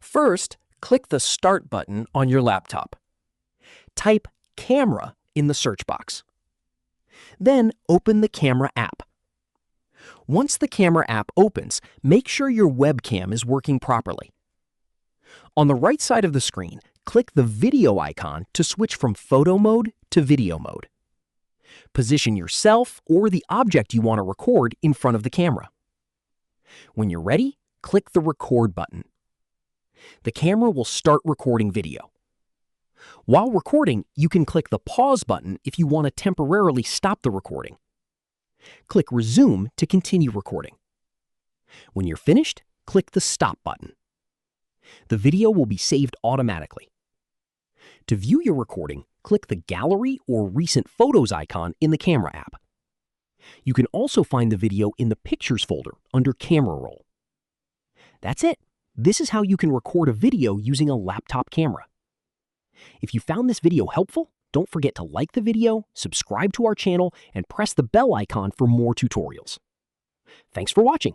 First, click the Start button on your laptop. Type Camera in the search box. Then open the Camera app. Once the Camera app opens, make sure your webcam is working properly. On the right side of the screen, click the video icon to switch from photo mode to video mode. Position yourself or the object you want to record in front of the camera. When you're ready, click the Record button. The camera will start recording video. While recording, you can click the Pause button if you want to temporarily stop the recording. Click Resume to continue recording. When you're finished, click the Stop button. The video will be saved automatically. To view your recording, click the Gallery or Recent Photos icon in the Camera app. You can also find the video in the Pictures folder under Camera Roll. That's it. This is how you can record a video using a laptop camera. If you found this video helpful, don't forget to like the video, subscribe to our channel, and press the bell icon for more tutorials. Thanks for watching.